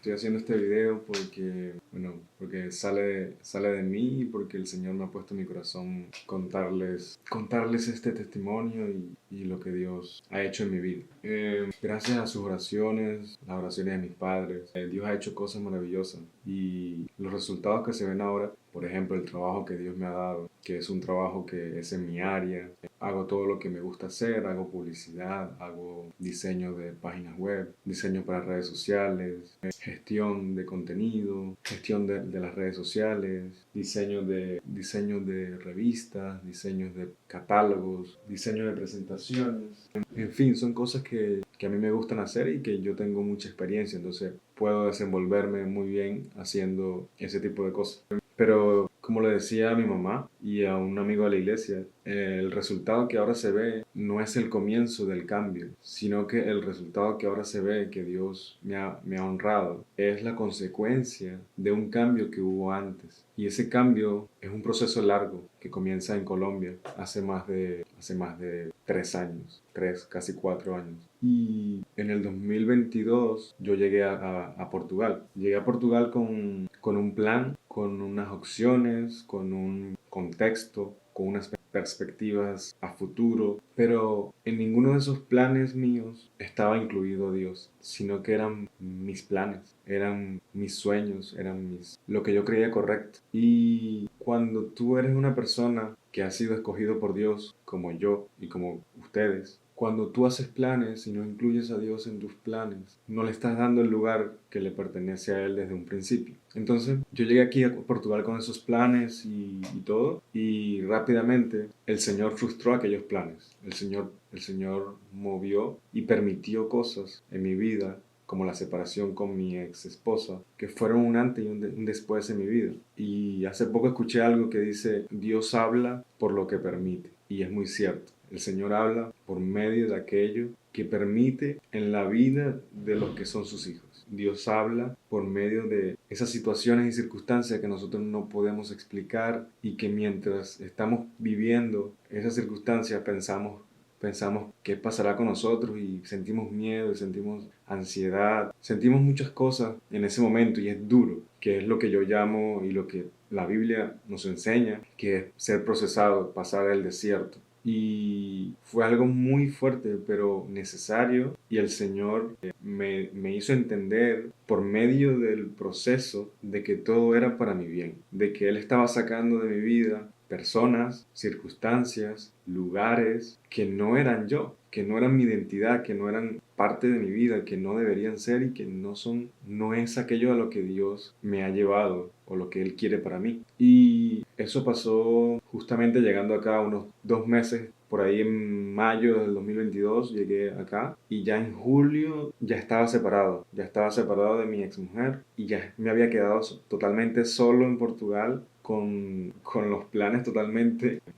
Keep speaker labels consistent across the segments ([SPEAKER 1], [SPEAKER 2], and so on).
[SPEAKER 1] Estoy haciendo este video porque, bueno, porque sale de mí y porque el Señor me ha puesto en mi corazón contarles este testimonio y lo que Dios ha hecho en mi vida. Gracias a sus oraciones, las oraciones de mis padres, Dios ha hecho cosas maravillosas y los resultados que se ven ahora, por ejemplo, el trabajo que Dios me ha dado, que es un trabajo que es en mi área. Hago todo lo que me gusta hacer, hago publicidad, hago diseño de páginas web, diseño para redes sociales, gestión de contenido, gestión de las redes sociales, diseño de revistas, diseños de catálogos, diseño de presentaciones. En fin, son cosas que a mí me gustan hacer y que yo tengo mucha experiencia, entonces puedo desenvolverme muy bien haciendo ese tipo de cosas. Pero como le decía a mi mamá y a un amigo de la iglesia, el resultado que ahora se ve no es el comienzo del cambio, sino que el resultado que ahora se ve, que Dios me ha honrado, es la consecuencia de un cambio que hubo antes. Y ese cambio es un proceso largo que comienza en Colombia hace más de 3 años, casi 4 años. Y en el 2022 yo llegué a Portugal. Llegué a Portugal con un plan, con unas opciones, con un contexto, con unas perspectivas a futuro, pero en ninguno de esos planes míos estaba incluido Dios, sino que eran mis planes, eran mis sueños, lo que yo creía correcto. Y cuando tú eres una persona que ha sido escogido por Dios, como yo y como ustedes, cuando tú haces planes y no incluyes a Dios en tus planes, no le estás dando el lugar que le pertenece a Él desde un principio. Entonces, yo llegué aquí a Portugal con esos planes y todo, y rápidamente el Señor frustró aquellos planes. El Señor movió y permitió cosas en mi vida, como la separación con mi ex esposa, que fueron un antes y un después en mi vida. Y hace poco escuché algo que dice, Dios habla por lo que permite. Y es muy cierto. El Señor habla por medio de aquello que permite en la vida de los que son sus hijos. Dios habla por medio de esas situaciones y circunstancias que nosotros no podemos explicar y que mientras estamos viviendo esas circunstancias pensamos qué pasará con nosotros y sentimos miedo, y sentimos ansiedad, sentimos muchas cosas en ese momento y es duro, que es lo que yo llamo y lo que la Biblia nos enseña, que es ser procesado, pasar el desierto. Y fue algo muy fuerte, pero necesario, y el Señor me hizo entender por medio del proceso de que todo era para mi bien, de que Él estaba sacando de mi vida personas, circunstancias, lugares que no eran yo, que no eran mi identidad, que no eran parte de mi vida, que no deberían ser y que no es aquello a lo que Dios me ha llevado o lo que Él quiere para mí. Y eso pasó justamente llegando acá unos 2 meses. Por ahí en mayo del 2022 llegué acá y ya en julio ya estaba separado de mi exmujer y ya me había quedado totalmente solo en Portugal con los planes totalmente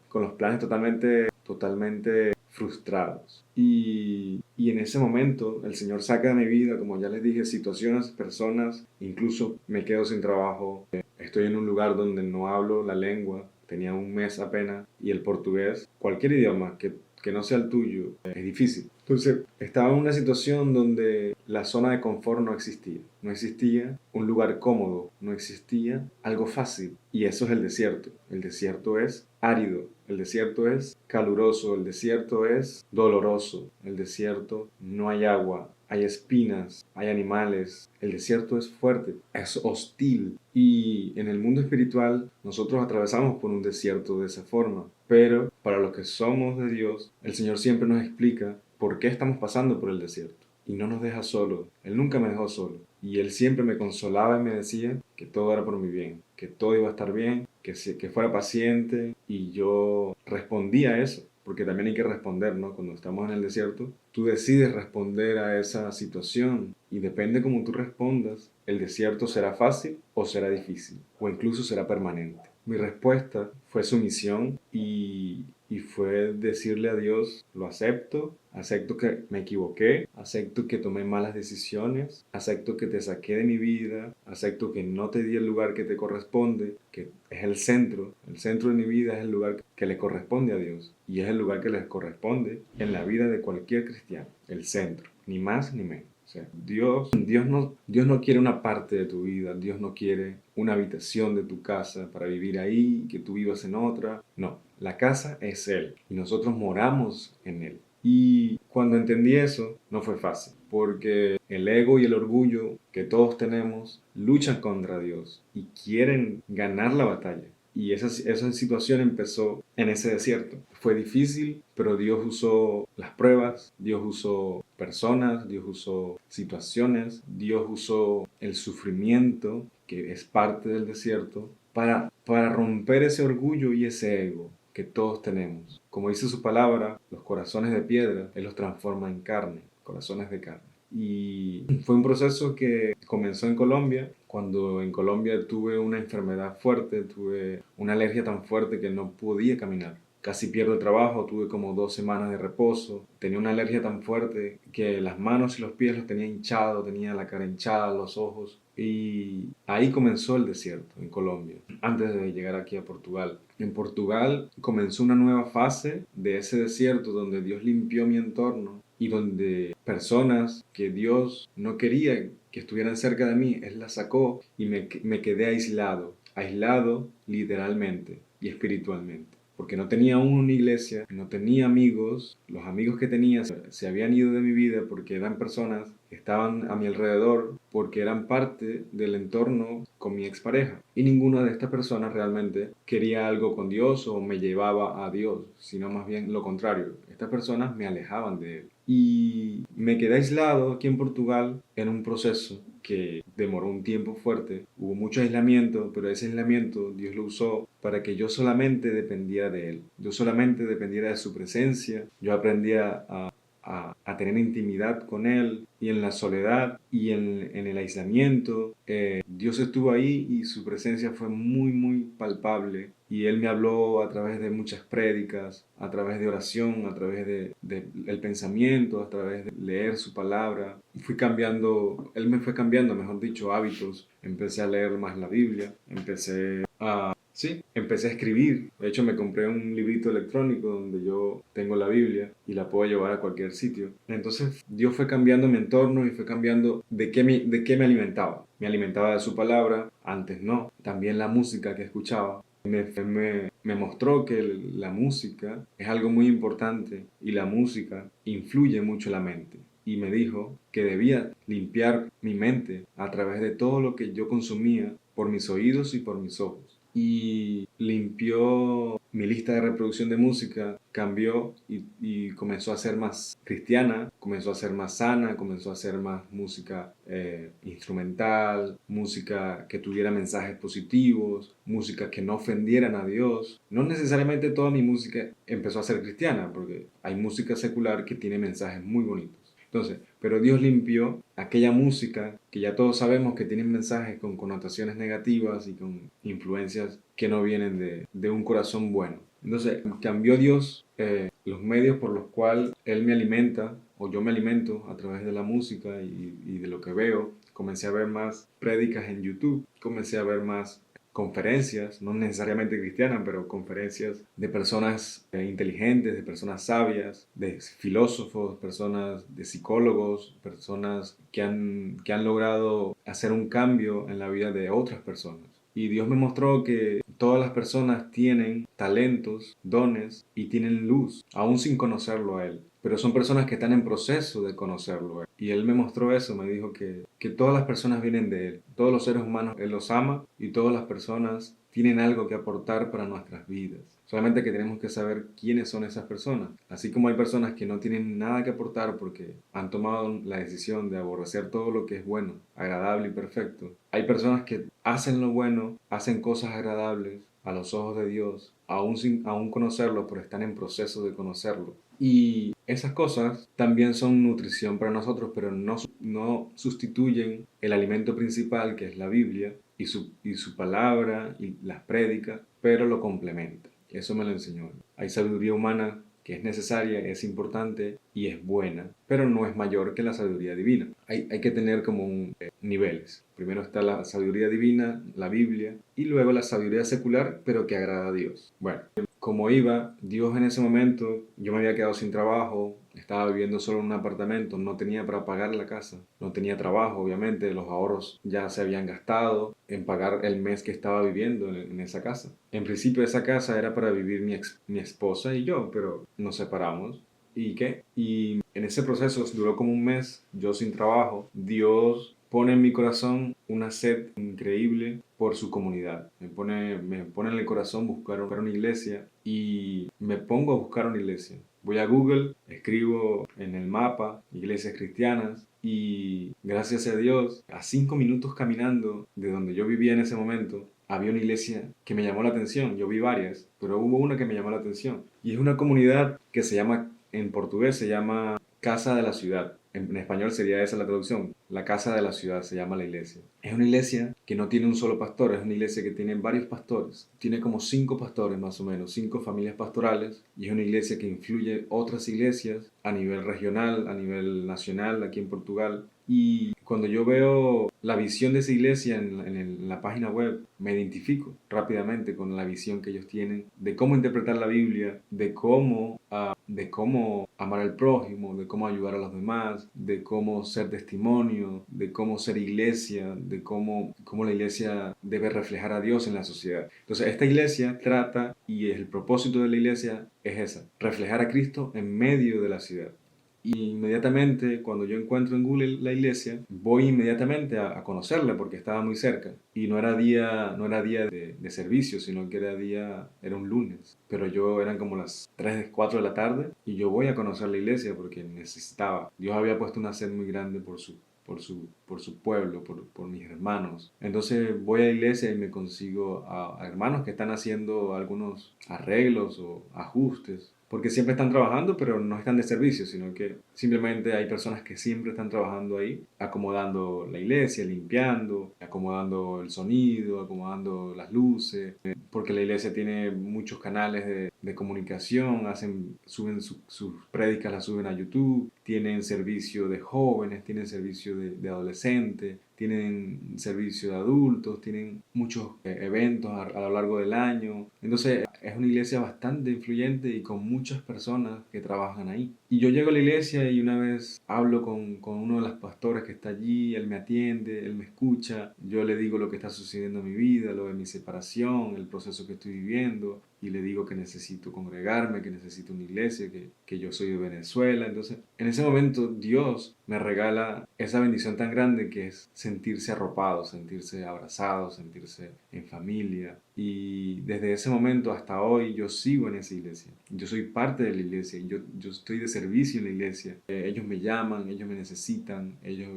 [SPEAKER 1] frustrados. Y en ese momento el Señor saca de mi vida, como ya les dije, situaciones, personas, incluso me quedo sin trabajo, estoy en un lugar donde no hablo la lengua, tenía un mes apenas, y el portugués, cualquier idioma que no sea el tuyo, es difícil. Entonces, estaba en una situación donde la zona de confort no existía. No existía un lugar cómodo, no existía algo fácil. Y eso es el desierto. El desierto es árido, el desierto es caluroso, el desierto es doloroso, el desierto no hay agua, hay espinas, hay animales, el desierto es fuerte, es hostil. Y en el mundo espiritual nosotros atravesamos por un desierto de esa forma. Pero para los que somos de Dios, el Señor siempre nos explica por qué estamos pasando por el desierto. Y no nos deja solos. Él nunca me dejó solo. Y Él siempre me consolaba y me decía que todo era por mi bien, que todo iba a estar bien, que fuera paciente. Y yo respondía a eso, porque también hay que responder, ¿no? Cuando estamos en el desierto, tú decides responder a esa situación. Y depende cómo tú respondas, el desierto será fácil o será difícil, o incluso será permanente. Mi respuesta fue sumisión y fue decirle a Dios, lo acepto que me equivoqué, acepto que tomé malas decisiones, acepto que te saqué de mi vida, acepto que no te di el lugar que te corresponde, que es el centro de mi vida es el lugar que le corresponde a Dios y es el lugar que les corresponde en la vida de cualquier cristiano, el centro, ni más ni menos. sea, Dios no quiere una parte de tu vida, Dios no quiere una habitación de tu casa para vivir ahí, que tú vivas en otra. No, la casa es Él y nosotros moramos en Él. Y cuando entendí eso, no fue fácil, porque el ego y el orgullo que todos tenemos luchan contra Dios y quieren ganar la batalla. Y esa situación empezó en ese desierto. Fue difícil, pero Dios usó las pruebas, Dios usó personas, Dios usó situaciones, Dios usó el sufrimiento, que es parte del desierto, para romper ese orgullo y ese ego que todos tenemos. Como dice su palabra, los corazones de piedra, Él los transforma en carne, corazones de carne. Y fue un proceso que comenzó en Colombia, cuando en Colombia tuve una enfermedad fuerte, tuve una alergia tan fuerte que no podía caminar. Casi pierdo el trabajo, tuve como 2 semanas de reposo. Tenía una alergia tan fuerte que las manos y los pies los tenía hinchados, tenía la cara hinchada, los ojos. Y ahí comenzó el desierto, en Colombia, antes de llegar aquí a Portugal. En Portugal comenzó una nueva fase de ese desierto donde Dios limpió mi entorno y donde personas que Dios no quería que estuvieran cerca de mí, Él las sacó y me quedé aislado literalmente y espiritualmente. Porque no tenía aún una iglesia, no tenía amigos, los amigos que tenía se habían ido de mi vida porque eran personas que estaban a mi alrededor, porque eran parte del entorno con mi expareja. Y ninguna de estas personas realmente quería algo con Dios o me llevaba a Dios, sino más bien lo contrario. Estas personas me alejaban de Él. Y me quedé aislado aquí en Portugal en un proceso que demoró un tiempo fuerte. Hubo mucho aislamiento, pero ese aislamiento Dios lo usó para que yo solamente dependiera de Él. Yo solamente dependiera de su presencia. Yo aprendía a tener intimidad con Él y en la soledad y en el aislamiento. Dios estuvo ahí y su presencia fue muy palpable y Él me habló a través de muchas prédicas, a través de oración, a través del pensamiento, a través de leer su palabra. Fui cambiando, Él me fue cambiando, mejor dicho, hábitos. Empecé a leer más la Biblia, empecé a escribir. De hecho, me compré un librito electrónico donde yo tengo la Biblia y la puedo llevar a cualquier sitio. Entonces, Dios fue cambiando mi entorno y fue cambiando de qué me alimentaba. Me alimentaba de su palabra, antes no. También la música que escuchaba. Me mostró que la música es algo muy importante y la música influye mucho la mente. Y me dijo que debía limpiar mi mente a través de todo lo que yo consumía por mis oídos y por mis ojos. Y limpió mi lista de reproducción de música, cambió y comenzó a ser más cristiana, comenzó a ser más sana, comenzó a ser más música instrumental, música que tuviera mensajes positivos, música que no ofendieran a Dios. No necesariamente toda mi música empezó a ser cristiana, porque hay música secular que tiene mensajes muy bonitos. Entonces, pero Dios limpió aquella música que ya todos sabemos que tiene mensajes con connotaciones negativas y con influencias que no vienen de un corazón bueno. Entonces, cambió Dios los medios por los cuales Él me alimenta o yo me alimento a través de la música y de lo que veo. Comencé a ver más prédicas en YouTube, comencé a ver más conferencias, no necesariamente cristianas, pero conferencias de personas inteligentes, de personas sabias, de filósofos, personas de psicólogos, personas que han logrado hacer un cambio en la vida de otras personas. Y Dios me mostró que todas las personas tienen talentos, dones y tienen luz, aún sin conocerlo a Él. Pero son personas que están en proceso de conocerlo a Él. Y Él me mostró eso, me dijo que todas las personas vienen de Él. Todos los seres humanos Él los ama y todas las personas tienen algo que aportar para nuestras vidas. Solamente que tenemos que saber quiénes son esas personas. Así como hay personas que no tienen nada que aportar porque han tomado la decisión de aborrecer todo lo que es bueno, agradable y perfecto. Hay personas que hacen lo bueno, hacen cosas agradables a los ojos de Dios, aún sin aún conocerlo, pero están en proceso de conocerlo. Y esas cosas también son nutrición para nosotros, pero no sustituyen el alimento principal, que es la Biblia, y su palabra y las prédicas, pero lo complementa. Eso me lo enseñó. Hay sabiduría humana que es necesaria, es importante y es buena, pero no es mayor que la sabiduría divina. Hay que tener como niveles. Primero está la sabiduría divina, la Biblia, y luego la sabiduría secular, pero que agrada a Dios. Bueno, como iba, Dios en ese momento, yo me había quedado sin trabajo, estaba viviendo solo en un apartamento, no tenía para pagar la casa, no tenía trabajo, obviamente, los ahorros ya se habían gastado en pagar el mes que estaba viviendo en esa casa. En principio esa casa era para vivir mi esposa y yo, pero nos separamos. ¿Y qué? Y en ese proceso duró como un mes, yo sin trabajo. Dios pone en mi corazón una sed increíble por su comunidad. Me pone en el corazón buscar una iglesia y me pongo a buscar una iglesia. Voy a Google, escribo en el mapa iglesias cristianas y gracias a Dios, a 5 minutos caminando de donde yo vivía en ese momento, había una iglesia que me llamó la atención. Yo vi varias, pero hubo una que me llamó la atención. Y es una comunidad que se llama, en portugués se llama Casa de la Ciudad. En español sería esa la traducción. La Casa de la Ciudad se llama la iglesia. Es una iglesia que no tiene un solo pastor, es una iglesia que tiene varios pastores. Tiene como 5 pastores más o menos, 5 familias pastorales. Y es una iglesia que influye otras iglesias a nivel regional, a nivel nacional, aquí en Portugal. Y cuando yo veo la visión de esa iglesia en la página web, me identifico rápidamente con la visión que ellos tienen de cómo interpretar la Biblia, de cómo amar al prójimo, de cómo ayudar a los demás, de cómo ser testimonio, de cómo ser iglesia, de cómo la iglesia debe reflejar a Dios en la sociedad. Entonces, esta iglesia trata, y el propósito de la iglesia es esa, reflejar a Cristo en medio de la ciudad. Y inmediatamente, cuando yo encuentro en Google la iglesia, voy inmediatamente a conocerla porque estaba muy cerca. Y no era día de servicio, sino que era un lunes. Pero eran como las 3, 4 de la tarde y yo voy a conocer la iglesia porque necesitaba. Dios había puesto una sed muy grande por su pueblo, por mis hermanos. Entonces voy a la iglesia y me consigo a hermanos que están haciendo algunos arreglos o ajustes porque siempre están trabajando, pero no están de servicio, sino que simplemente hay personas que siempre están trabajando ahí, acomodando la iglesia, limpiando, acomodando el sonido, acomodando las luces, porque la iglesia tiene muchos canales de comunicación, suben sus prédicas, las suben a YouTube, tienen servicio de jóvenes, tienen servicio de adolescentes, tienen servicio de adultos, tienen muchos eventos a lo largo del año. Entonces es una iglesia bastante influyente y con muchas personas que trabajan ahí. Y yo llego a la iglesia y una vez hablo con uno de los pastores que está allí, él me atiende, él me escucha, yo le digo lo que está sucediendo en mi vida, lo de mi separación, el proceso que estoy viviendo, y le digo que necesito congregarme, que necesito una iglesia, que yo soy de Venezuela. Entonces, en ese momento Dios me regala esa bendición tan grande que es sentirse arropado, sentirse abrazado, sentirse en familia. Y desde ese momento hasta hoy yo sigo en esa iglesia. Yo soy parte de la iglesia, yo estoy de servicio en la iglesia. Ellos me llaman, ellos me necesitan,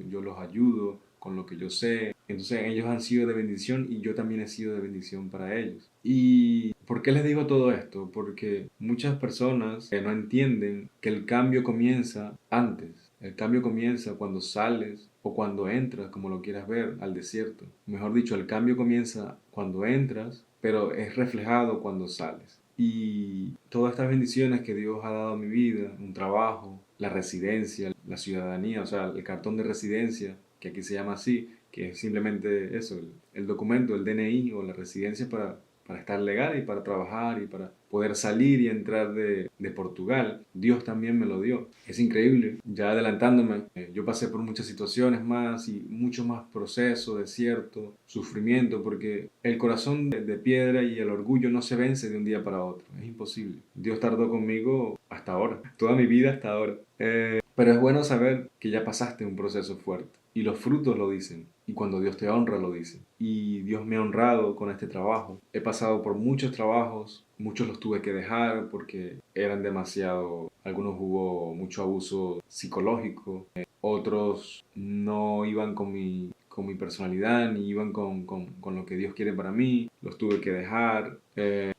[SPEAKER 1] yo los ayudo con lo que yo sé. Entonces ellos han sido de bendición y yo también he sido de bendición para ellos. ¿Y por qué les digo todo esto? Porque muchas personas no entienden que el cambio comienza antes. El cambio comienza cuando sales o cuando entras, como lo quieras ver, al desierto. Mejor dicho, el cambio comienza cuando entras, pero es reflejado cuando sales. Y todas estas bendiciones que Dios ha dado a mi vida, un trabajo, la residencia, la ciudadanía, o sea, el cartón de residencia, que aquí se llama así, que es simplemente eso, el documento, el DNI o la residencia para estar legal y para trabajar y para poder salir y entrar de Portugal. Dios también me lo dio. Es increíble. Ya adelantándome, yo pasé por muchas situaciones más y mucho más proceso, desierto, sufrimiento, porque el corazón de piedra y el orgullo no se vence de un día para otro. Es imposible. Dios tardó conmigo hasta ahora, toda mi vida hasta ahora. Pero es bueno saber que ya pasaste un proceso fuerte. Y los frutos lo dicen. Y cuando Dios te honra, lo dice. Y Dios me ha honrado con este trabajo. He pasado por muchos trabajos. Muchos los tuve que dejar porque eran demasiado... Algunos hubo mucho abuso psicológico. Otros no iban con mi personalidad ni iban con lo que Dios quiere para mí. Los tuve que dejar.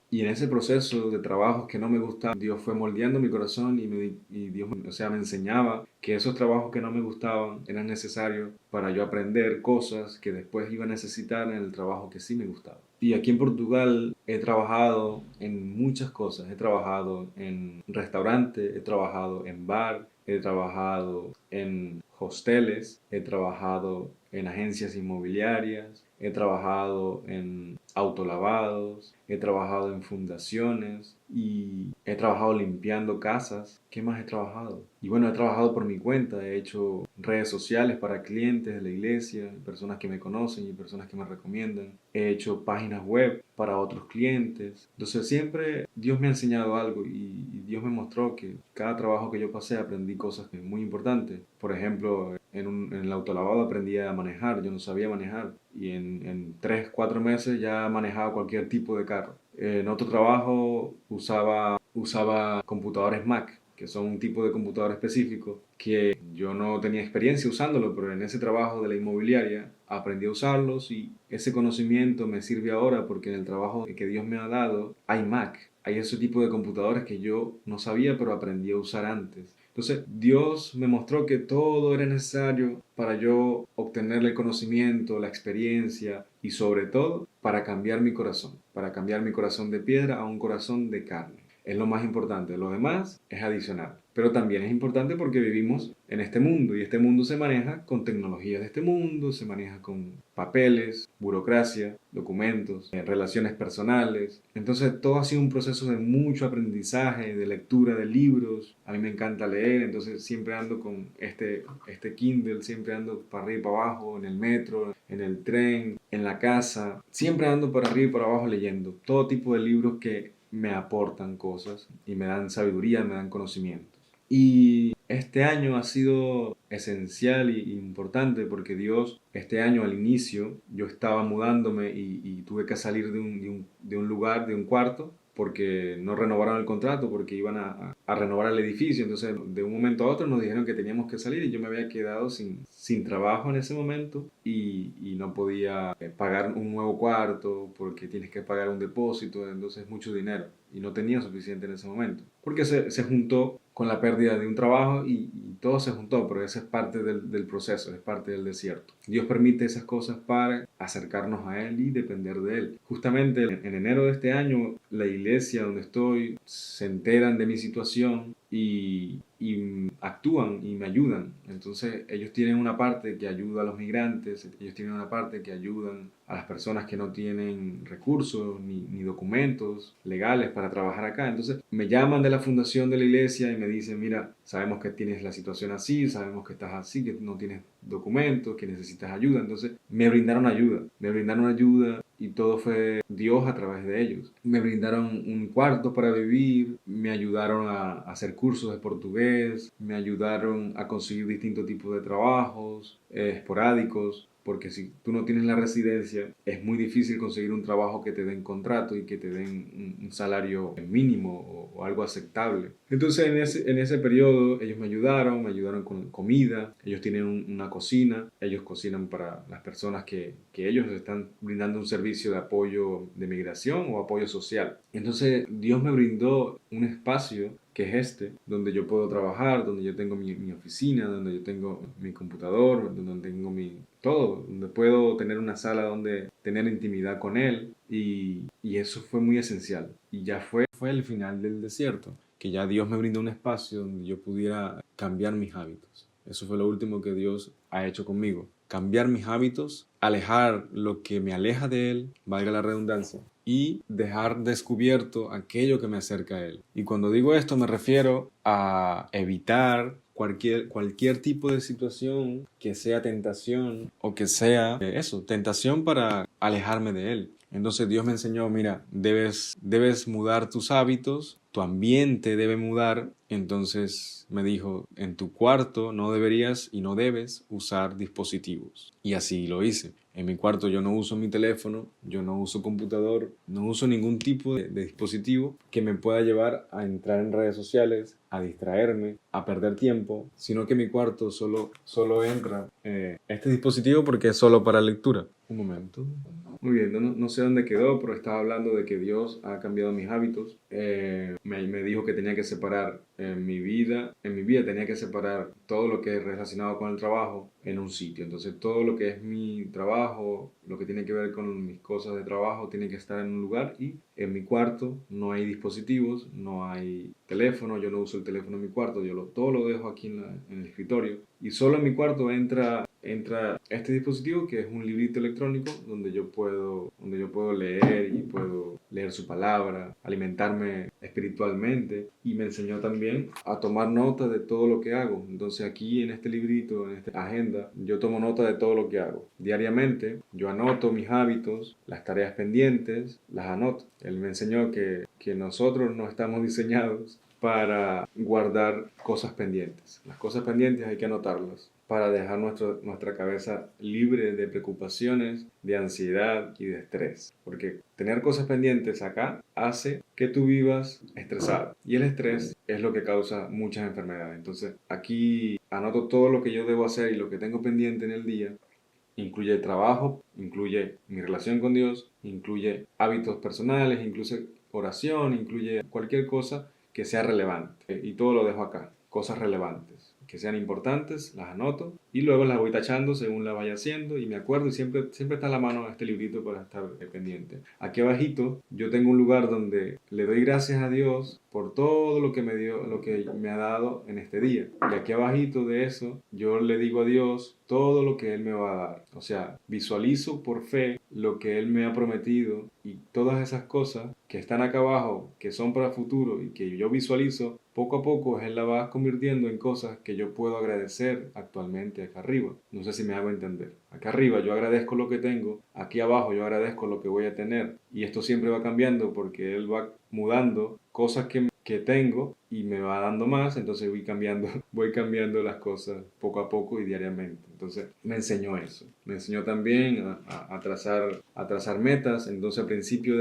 [SPEAKER 1] Y en ese proceso de trabajos que no me gustaban, Dios fue moldeando mi corazón y Dios, o sea, me enseñaba que esos trabajos que no me gustaban eran necesarios para yo aprender cosas que después iba a necesitar en el trabajo que sí me gustaba. Y aquí en Portugal he trabajado en muchas cosas. He trabajado en restaurante, he trabajado en bar, he trabajado en hosteles, he trabajado en agencias inmobiliarias, he trabajado en autolavados, he trabajado en fundaciones y he trabajado limpiando casas. ¿Qué más he trabajado? Y bueno, he trabajado por mi cuenta, he hecho redes sociales para clientes de la iglesia, personas que me conocen y personas que me recomiendan. He hecho páginas web para otros clientes. Entonces siempre Dios me ha enseñado algo y Dios me mostró que cada trabajo que yo pasé aprendí cosas muy importantes. Por ejemplo, en el autolavado aprendí a manejar, yo no sabía manejar y en 3, 4 meses ya manejaba cualquier tipo de carro. En otro trabajo usaba computadores Mac, que son un tipo de computador específico que yo no tenía experiencia usándolo, pero en ese trabajo de la inmobiliaria aprendí a usarlos y ese conocimiento me sirve ahora porque en el trabajo que Dios me ha dado hay Mac, hay ese tipo de computadores que yo no sabía, pero aprendí a usar antes. Entonces, Dios me mostró que todo era necesario para yo obtener el conocimiento, la experiencia y sobre todo para cambiar mi corazón de piedra a un corazón de carne. Es lo más importante, lo demás es adicional. Pero también es importante porque vivimos en este mundo y este mundo se maneja con tecnologías de este mundo, se maneja con papeles, burocracia, documentos, relaciones personales. Entonces todo ha sido un proceso de mucho aprendizaje, de lectura de libros. A mí me encanta leer, entonces siempre ando con este Kindle, siempre ando para arriba y para abajo, en el metro, en el tren, en la casa. Siempre ando para arriba y para abajo leyendo todo tipo de libros que me aportan cosas y me dan sabiduría, me dan conocimientos. Y este año ha sido esencial y importante porque Dios, este año al inicio, yo estaba mudándome y tuve que salir de un lugar, de un cuarto, porque no renovaron el contrato, porque iban a renovar el edificio. Entonces, de un momento a otro nos dijeron que teníamos que salir y yo me había quedado sin trabajo en ese momento y no podía pagar un nuevo cuarto porque tienes que pagar un depósito, entonces es mucho dinero y no tenía suficiente en ese momento. Porque se juntó con la pérdida de un trabajo y todo se juntó, pero esa es parte del proceso, es parte del desierto. Dios permite esas cosas para acercarnos a Él y depender de Él. Justamente en enero de este año, la iglesia donde estoy se enteran de mi situación y actúan y me ayudan. Entonces ellos tienen una parte que ayuda a los migrantes, ellos tienen una parte que ayudan a las personas que no tienen recursos ni documentos legales para trabajar acá. Entonces me llaman de la fundación de la iglesia y me dicen, mira, sabemos que tienes la situación así, sabemos que estás así, que no tienes documentos, que necesitas ayuda. Entonces me brindaron ayuda y todo fue Dios a través de ellos. Me brindaron un cuarto para vivir, me ayudaron a hacer cursos de portugués, me ayudaron a conseguir distintos tipos de trabajos esporádicos, porque si tú no tienes la residencia, es muy difícil conseguir un trabajo que te den contrato y que te den un salario mínimo o algo aceptable. Entonces en ese periodo ellos me ayudaron con comida, ellos tienen una cocina, ellos cocinan para las personas que ellos están brindando un servicio de apoyo de migración o apoyo social. Entonces Dios me brindó un espacio que es donde yo puedo trabajar, donde yo tengo mi oficina, donde yo tengo mi computador, donde tengo todo, donde puedo tener una sala donde tener intimidad con Él y eso fue muy esencial. Y ya fue el final del desierto, que ya Dios me brindó un espacio donde yo pudiera cambiar mis hábitos. Eso fue lo último que Dios ha hecho conmigo. Cambiar mis hábitos, alejar lo que me aleja de Él, valga la redundancia, y dejar descubierto aquello que me acerca a Él. Y cuando digo esto me refiero a evitar cualquier tipo de situación que sea tentación o que sea tentación para alejarme de Él. Entonces Dios me enseñó, mira, debes mudar tus hábitos, tu ambiente debe mudar. Entonces me dijo, en tu cuarto no deberías y no debes usar dispositivos. Y así lo hice. En mi cuarto yo no uso mi teléfono, yo no uso computador, no uso ningún tipo de dispositivo que me pueda llevar a entrar en redes sociales, a distraerme, a perder tiempo, sino que mi cuarto solo entra este dispositivo porque es solo para lectura. Un momento. Muy bien, no sé dónde quedó, pero estaba hablando de que Dios ha cambiado mis hábitos. Me dijo que tenía que separar en mi vida tenía que separar todo lo que es relacionado con el trabajo en un sitio. Entonces todo lo que es mi trabajo, lo que tiene que ver con mis cosas de trabajo, tiene que estar en un lugar y en mi cuarto no hay dispositivos, no hay teléfono, yo no uso uso el teléfono en mi cuarto, todo lo dejo aquí en el escritorio y solo en mi cuarto entra este dispositivo que es un librito electrónico donde yo puedo leer y puedo leer su palabra, alimentarme espiritualmente, y me enseñó también a tomar nota de todo lo que hago. Entonces aquí en este librito, en esta agenda, yo tomo nota de todo lo que hago. Diariamente yo anoto mis hábitos, las tareas pendientes, las anoto. Él me enseñó que nosotros no estamos diseñados para guardar cosas pendientes. Las cosas pendientes hay que anotarlas para dejar nuestra cabeza libre de preocupaciones, de ansiedad y de estrés. Porque tener cosas pendientes acá hace que tú vivas estresado. Y el estrés es lo que causa muchas enfermedades. Entonces aquí anoto todo lo que yo debo hacer y lo que tengo pendiente en el día. Incluye el trabajo, incluye mi relación con Dios, incluye hábitos personales, incluye oración, incluye cualquier cosa que sea relevante. Y todo lo dejo acá, cosas relevantes, que sean importantes, las anoto y luego las voy tachando según las vaya haciendo y me acuerdo, y siempre está a la mano este librito para estar pendiente. Aquí abajito yo tengo un lugar donde le doy gracias a Dios por todo lo que me dio, lo que me ha dado en este día. Y aquí abajito de eso yo le digo a Dios todo lo que Él me va a dar. O sea, visualizo por fe lo que Él me ha prometido, y todas esas cosas que están acá abajo, que son para el futuro y que yo visualizo, poco a poco Él la va convirtiendo en cosas que yo puedo agradecer actualmente acá arriba. No sé si me hago entender. Acá arriba yo agradezco lo que tengo, aquí abajo yo agradezco lo que voy a tener. Y esto siempre va cambiando porque Él va mudando cosas que tengo y me va dando más, entonces voy cambiando las cosas poco a poco y diariamente. Entonces me enseñó eso. Me enseñó también a trazar metas. Entonces a principio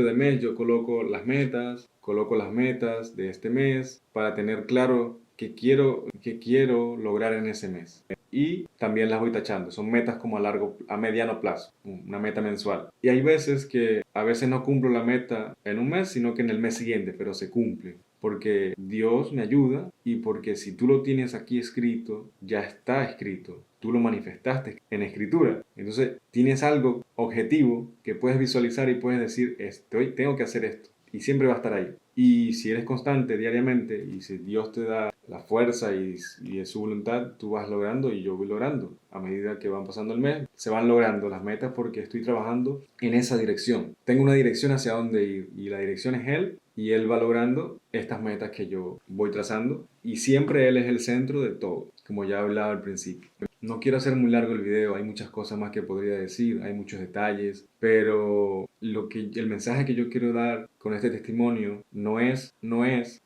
[SPEAKER 1] de mes yo coloco las metas de este mes para tener claro qué quiero lograr en ese mes. Y también las voy tachando. Son metas como a mediano plazo, una meta mensual. Y hay veces que a veces no cumplo la meta en un mes, sino que en el mes siguiente, pero se cumple. Porque Dios me ayuda y porque si tú lo tienes aquí escrito, ya está escrito. Tú lo manifestaste en escritura. Entonces tienes algo objetivo que puedes visualizar y puedes decir, tengo que hacer esto. Y siempre va a estar ahí. Y si eres constante diariamente y si Dios te da la fuerza y es su voluntad, tú vas logrando y yo voy logrando. A medida que van pasando el mes, se van logrando las metas porque estoy trabajando en esa dirección. Tengo una dirección hacia dónde ir y la dirección es Él, y Él va logrando estas metas que yo voy trazando, y siempre Él es el centro de todo, como ya hablaba al principio. No quiero hacer muy largo el video, hay muchas cosas más que podría decir, hay muchos detalles, pero el mensaje que yo quiero dar con este testimonio no es,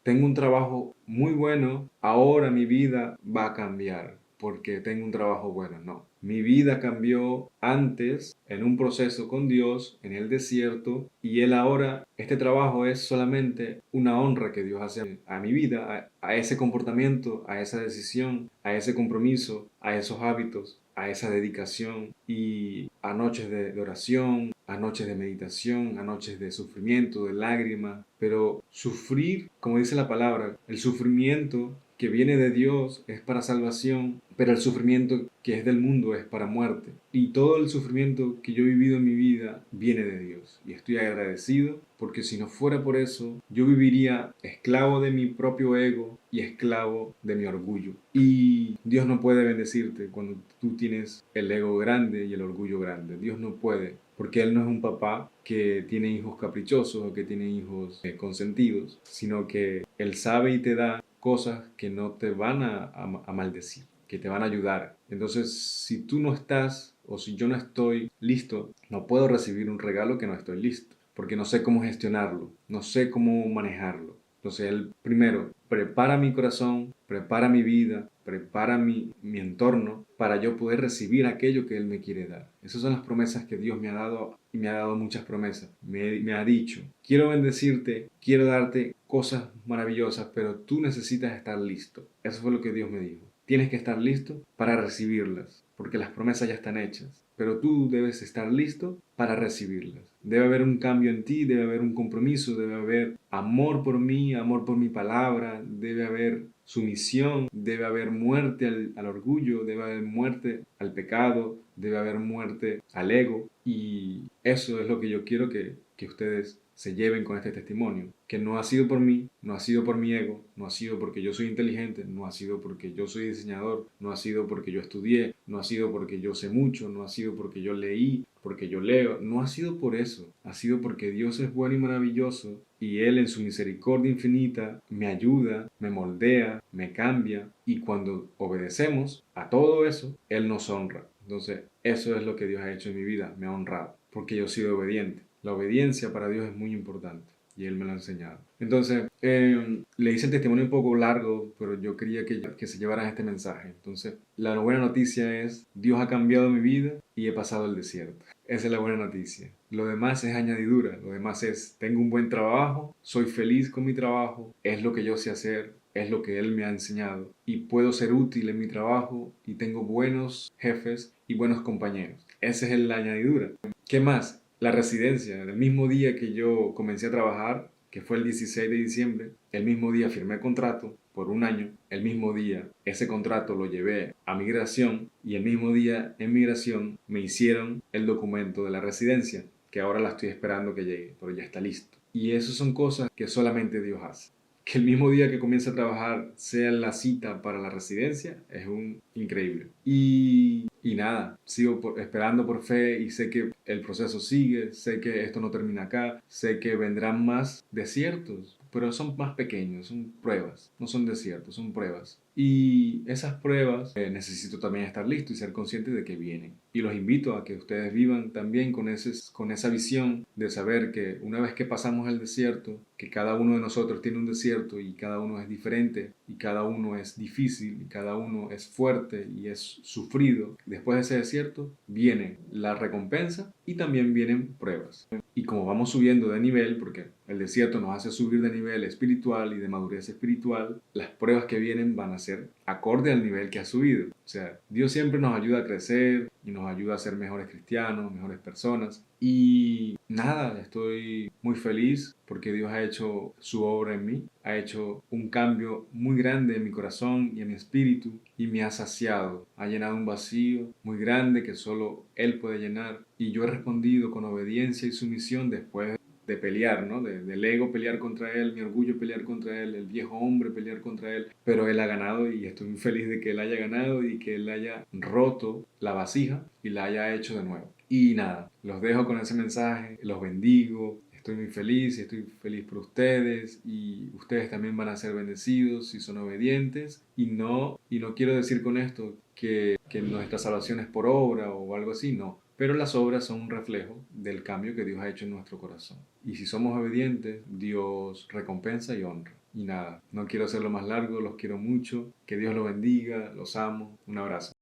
[SPEAKER 1] tengo un trabajo muy bueno, ahora mi vida va a cambiar porque tengo un trabajo bueno. No, mi vida cambió antes en un proceso con Dios en el desierto, y Él ahora, este trabajo es solamente una honra que Dios hace a mi vida, a ese comportamiento, a esa decisión, a ese compromiso, a esos hábitos, a esa dedicación, y a noches de oración, a noches de meditación, a noches de sufrimiento, de lágrimas. Pero sufrir, como dice la palabra, el sufrimiento que viene de Dios es para salvación, pero el sufrimiento que es del mundo es para muerte. Y todo el sufrimiento que yo he vivido en mi vida viene de Dios. Y estoy agradecido porque si no fuera por eso, yo viviría esclavo de mi propio ego y esclavo de mi orgullo. Y Dios no puede bendecirte cuando tú tienes el ego grande y el orgullo grande. Dios no puede, porque Él no es un papá que tiene hijos caprichosos o que tiene hijos consentidos, sino que Él sabe y te da cosas que no te van a maldecir, que te van a ayudar. Entonces, si tú no estás o si yo no estoy listo, no puedo recibir un regalo que no estoy listo, porque no sé cómo gestionarlo, no sé cómo manejarlo. Entonces, Él primero prepara mi corazón, prepara mi vida, prepara mi entorno para yo poder recibir aquello que Él me quiere dar. Esas son las promesas que Dios me ha dado, y me ha dado muchas promesas. Me ha dicho, quiero bendecirte, quiero darte cosas maravillosas, pero tú necesitas estar listo. Eso fue lo que Dios me dijo. Tienes que estar listo para recibirlas, porque las promesas ya están hechas, pero tú debes estar listo para recibirlas. Debe haber un cambio en ti, debe haber un compromiso, debe haber amor por mí, amor por mi palabra, debe haber sumisión, debe haber muerte al orgullo, debe haber muerte al pecado, debe haber muerte al ego, y eso es lo que yo quiero que que ustedes se lleven con este testimonio, que no ha sido por mí, no ha sido por mi ego, no ha sido porque yo soy inteligente, no ha sido porque yo soy diseñador, no ha sido porque yo estudié, no ha sido porque yo sé mucho, no ha sido porque yo leí, porque yo leo, no ha sido por eso, ha sido porque Dios es bueno y maravilloso y Él en su misericordia infinita me ayuda, me moldea, me cambia y cuando obedecemos a todo eso, Él nos honra. Entonces, eso es lo que Dios ha hecho en mi vida, me ha honrado, porque yo he sido obediente. La obediencia para Dios es muy importante y Él me lo ha enseñado. Entonces, le hice el testimonio un poco largo, pero yo quería que se llevaran este mensaje. Entonces, la buena noticia es, Dios ha cambiado mi vida y he pasado el desierto. Esa es la buena noticia. Lo demás es añadidura, lo demás es, tengo un buen trabajo, soy feliz con mi trabajo, es lo que yo sé hacer, es lo que Él me ha enseñado y puedo ser útil en mi trabajo y tengo buenos jefes y buenos compañeros. Esa es la añadidura. ¿Qué más? La residencia. El mismo día que yo comencé a trabajar, que fue el 16 de diciembre, el mismo día firmé contrato por un año, el mismo día ese contrato lo llevé a migración y el mismo día en migración me hicieron el documento de la residencia, que ahora la estoy esperando que llegue, pero ya está listo. Y eso son cosas que solamente Dios hace. Que el mismo día que comienza a trabajar sea la cita para la residencia es un increíble. Y nada, sigo esperando por fe y sé que el proceso sigue, sé que esto no termina acá, sé que vendrán más desiertos, pero son más pequeños, son pruebas, no son desiertos, son pruebas. Y esas pruebas necesito también estar listo y ser consciente de que vienen. Y los invito a que ustedes vivan también con esa visión de saber que una vez que pasamos el desierto, que cada uno de nosotros tiene un desierto y cada uno es diferente y cada uno es difícil y cada uno es fuerte y es sufrido. Después de ese desierto viene la recompensa y también vienen pruebas. Y como vamos subiendo de nivel, porque el desierto nos hace subir de nivel espiritual y de madurez espiritual, las pruebas que vienen van a ser acorde al nivel que has subido. O sea, Dios siempre nos ayuda a crecer y nos ayuda a ser mejores cristianos, mejores personas. Y nada, estoy muy feliz porque Dios ha hecho su obra en mí, ha hecho un cambio muy grande en mi corazón y en mi espíritu y me ha saciado, ha llenado un vacío muy grande que solo Él puede llenar y yo he respondido con obediencia y sumisión después de pelear, ¿no? Del ego pelear contra él, mi orgullo pelear contra él, el viejo hombre pelear contra él, pero él ha ganado y estoy muy feliz de que él haya ganado y que él haya roto la vasija y la haya hecho de nuevo. Y nada, los dejo con ese mensaje, los bendigo, estoy muy feliz y estoy feliz por ustedes y ustedes también van a ser bendecidos si son obedientes y no quiero decir con esto que nuestra salvación es por obra o algo así, no. Pero las obras son un reflejo del cambio que Dios ha hecho en nuestro corazón. Y si somos obedientes, Dios recompensa y honra. Y nada, no quiero hacerlo más largo, los quiero mucho, que Dios los bendiga, los amo, un abrazo.